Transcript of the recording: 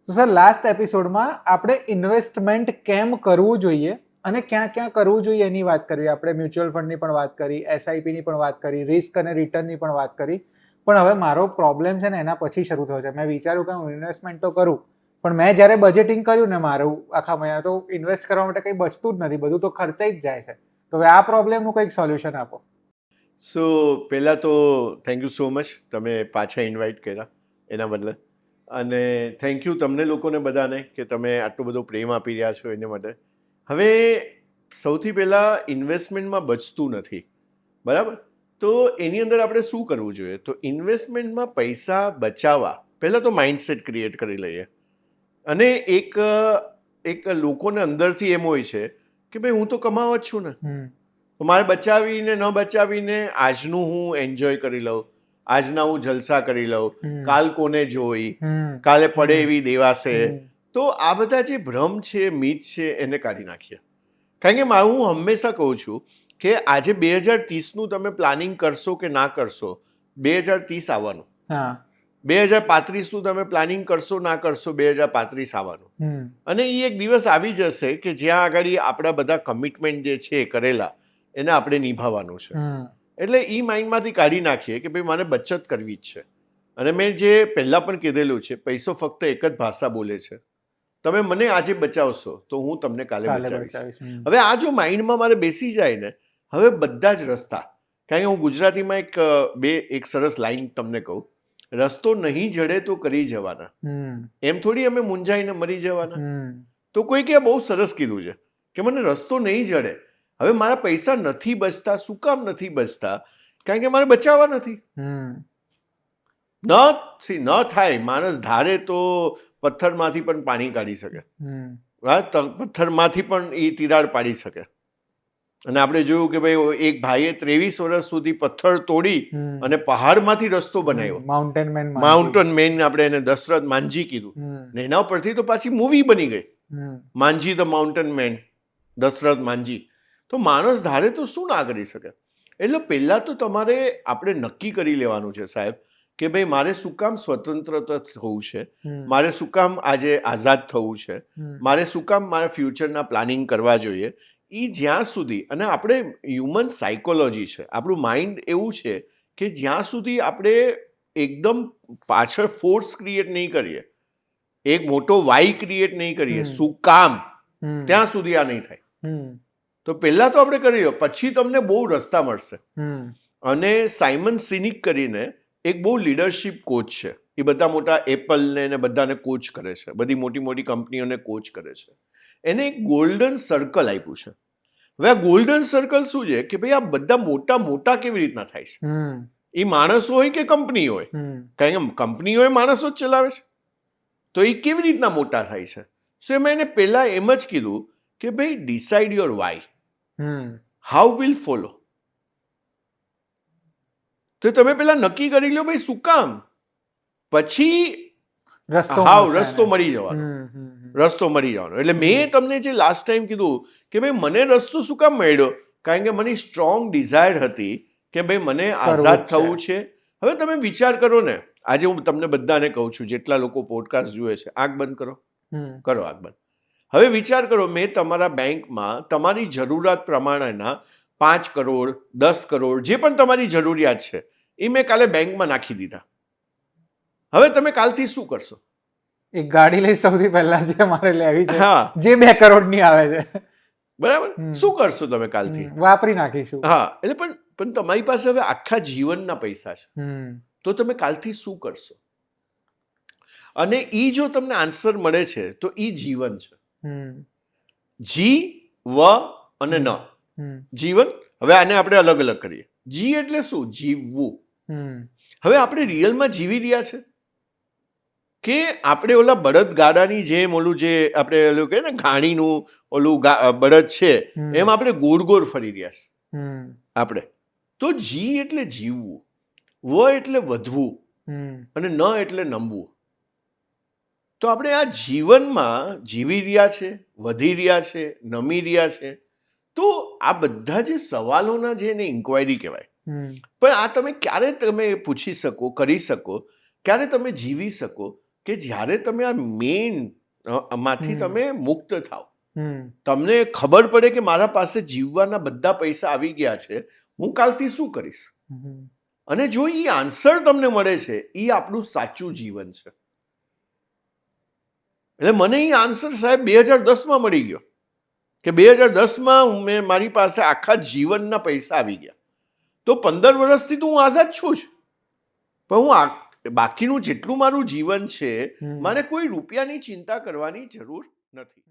તો sir last એપિસોડમાં આપણે ઇન્વેસ્ટમેન્ટ કેમ કરવું જોઈએ અને ક્યાં ક્યાં કરવું જોઈએ એની વાત કરી. આપણે મ્યુચ્યુઅલ ફંડની પણ વાત કરી, એસઆઈપીની પણ વાત કરી, રિસ્ક અને રિટર્નની પણ વાત કરી. પણ હવે મારો પ્રોબ્લેમ છે ને એના પછી શરૂ થયો છે. મેં વિચાર્યું કે હું ઇન્વેસ્ટમેન્ટ તો કરું, પણ મેં જ્યારે બજેટિંગ કર્યું ને મારું આખા મહિના, તો ઇન્વેસ્ટ કરવા માટે કંઈ બચતું જ નથી, બધું તો ખર્ચાઈ જ જાય છે. તો હવે આ પ્રોબ્લેમનું કંઈક સોલ્યુશન આપો. સો પહેલાં તો થેન્ક યુ સો મચ, તમે પાછા ઇન્વાઇટ કર્યા એના બદલે. અને થેન્ક યુ તમને લોકોને બધાને કે તમે આટલો બધો પ્રેમ આપી રહ્યા છો એને માટે. હવે સૌથી પહેલાં ઇન્વેસ્ટમેન્ટમાં બચતું નથી, બરાબર? તો એની અંદર આપણે શું કરવું જોઈએ? તો ઇન્વેસ્ટમેન્ટમાં પૈસા બચાવવા પહેલાં તો માઇન્ડસેટ ક્રિએટ કરી લઈએ. અને એક લોકોને અંદરથી એમ હોય છે કે ભાઈ હું તો કમાવા જ છું ને, તો મારે બચાવીને ન બચાવીને આજનું હું એન્જોય કરી લઉં, આજના હું જલસા કરી લઉં, કાલ કોને જોઈ, કાલે પડે એવી દેવાશે. તો આ બધા જે ભ્રમ છે, મિથ છે, એને કાઢી નાખીએ. કારણ કે હું હંમેશા કહું છું કે આજે 2030નું તમે પ્લાનિંગ કરશો કે ના કરશો, 2030 આવવાનું. 2035નું તમે પ્લાનિંગ કરશો ના કરશો, 2035 આવવાનું. અને એ એક દિવસ આવી જશે કે જ્યાં આગળ આપણા બધા કમિટમેન્ટ જે છે કરેલા એને આપણે નિભાવવાનું છે. એટલે એ માઇન્ડમાંથી કાઢી નાખીએ કે ભાઈ મારે બચત કરવી જ છે. અને મેં જે પહેલાં પણ કીધેલું છે, પૈસો ફક્ત એક જ ભાષા બોલે છે. તમે મને આજે બચાવશો તો હું તમને કાલે બચાવીશ. હવે આ જો માઇન્ડમાં મારે બેસી જાય ને, હવે બધા જ રસ્તા, કારણ કે હું ગુજરાતીમાં એક સરસ લાઈન તમને કહું, રસ્તો નહીં જડે તો કરી જવાના, એમ થોડી અમે મૂંઝાઈને મરી જવાના. તો કોઈકે બહુ સરસ કીધું છે કે મને રસ્તો નહીં જડે. હવે મારા પૈસા નથી બચતા. શું કામ નથી બચતા? કારણ કે મારે બચાવવા નથી. ન થાય, માણસ ધારે તો પથ્થરમાંથી પણ પાણી કાઢી શકે, પથ્થરમાંથી પણ એ તિરાડ પાડી શકે. અને આપણે જોયું કે ભાઈ એક ભાઈએ 23 વર્ષ સુધી પથ્થર તોડી અને પહાડમાંથી રસ્તો બનાવ્યો. માઉન્ટેન મેન આપણે એને દશરથ માંઝી કીધું ને એના પરથી તો પાછી મૂવી બની ગઈ, Manjhi the mountain man, Dashrath Manjhi. તો માણસ ધારે તો શું ના કરી શકે? એટલે પહેલાં તો તમારે આપણે નક્કી કરી લેવાનું છે સાહેબ કે ભાઈ મારે શું કામ સ્વતંત્ર થવું છે, મારે શું કામ આજે આઝાદ થવું છે, મારે શું કામ મારા ફ્યુચરના પ્લાનિંગ કરવા જોઈએ. એ જ્યાં સુધી, અને આપણે હ્યુમન સાયકોલોજી છે, આપણું માઇન્ડ એવું છે કે જ્યાં સુધી આપણે એકદમ પાછળ ફોર્સ ક્રિએટ નહીં કરીએ, એક મોટો વાય ક્રિએટ નહીં કરીએ, શું કામ, ત્યાં સુધી આ નહીં થાય. તો પહેલા તો આપણે કરી લો, પછી તમને બહુ રસ્તા મળશે. અને સાયમન સિનિક કરીને એક બહુ લીડરશિપ કોચ છે, એ બધા મોટા એપલને બધાને કોચ કરે છે, બધી મોટી મોટી કંપનીઓને કોચ કરે છે. એને એક ગોલ્ડન સર્કલ આપ્યું છે. હવે આ ગોલ્ડન સર્કલ શું છે કે ભાઈ આ બધા મોટા મોટા કેવી રીતના થાય છે? એ માણસો હોય કે કંપની હોય, કારણ કે કંપનીઓ માણસો જ ચલાવે છે, તો એ કેવી રીતના મોટા થાય છે? સો મેં એને પહેલા એમ જ કીધું કે ભાઈ decide your way, how will follow. તો તમે પેલા નક્કી કરી લો ભાઈ શું કામ, પછી રસ્તો મળી જવાનો, રસ્તો મળી જવાનો. એટલે મેં તમને જે લાસ્ટ ટાઈમ કીધું કે ભાઈ મને રસ્તો શું કામ મળ્યો, કારણ કે મને સ્ટ્રોંગ ડિઝાયર હતી કે ભાઈ મને આઝાદ થવું છે. હવે તમે વિચાર કરો ને, આજે હું તમને બધાને કહું છું, જેટલા લોકો પોડકાસ્ટ જુએ છે, આંખ બંધ કરો, કરો આંખ બંધ. હવે વિચાર કરો, મેં તમારા બેંકમાં તમારી જરૂરિયાત પ્રમાણેના 5 કરોડ 10 કરોડ જે પણ તમારી જરૂરિયાત છે એ મેં કાલે બેંકમાં નાખી દીધા. હવે તમે કાલથી શું કરશો? એક ગાડી લઈ સૌથી પહેલા જે મારે લેવી છે, જે 2 કરોડની આવે છે, બરાબર, શું કરશો તમે કાલથી? વાપરી નાખીશું. હા, એટલે પણ તમારી પાસે હવે આખા જીવનના પૈસા છે, તો તમે કાલથી શું કરશો? અને ઈ જો તમને આન્સર મળે છે તો ઈ જીવન છે. જી વ અને ન, જીવન. હવે આને આપણે અલગ અલગ કરીએ. જી એટલે શું? જીવવું. હવે આપણે રિયલમાં જીવી રહ્યા છે કે આપણે ઓલા બળદ ગાડાની જેમ, ઓલું જે આપણે ઓલું કહે ને ઘાણીનું ઓલું બળદ છે એમ આપણે ગોળ ગોળ ફરી રહ્યા છે આપણે? તો જી એટલે જીવવું, વ એટલે વધવું, અને ન એટલે નમવું. તો આપણે આ જીવનમાં જીવી રહ્યા છે, વધી રહ્યા છે, નમી રહ્યા છે. તો આ બધા જે સવાલોના જે એને ઇન્ક્વાયરી કહેવાય. પણ આ તમે ક્યારે તમે પૂછી શકો, કરી શકો, ક્યારે તમે જીવી શકો, કે જ્યારે તમે આ મેઇન માંથી હમ. તમે મુક્ત થાવ, હમ તમને ખબર પડે કે મારા પાસે જીવવાના બધા પૈસા આવી ગયા છે, હું કાલથી શું કરીશ, હમ. અને જો એ આન્સર તમને મળે છે, એ આપણું સાચું જીવન છે. એટલે મને એ આન્સર સાહેબ 2010માં મળી ગયો કે 2010માં મેં મારી પાસે આખા જીવનના પૈસા આવી ગયા. તો 15 વર્ષથી તો હું આઝાદ છું જ, પણ બાકીનું જેટલું મારું જીવન છે, હમ. મારે કોઈ રૂપિયાની ચિંતા કરવાની જરૂર નથી.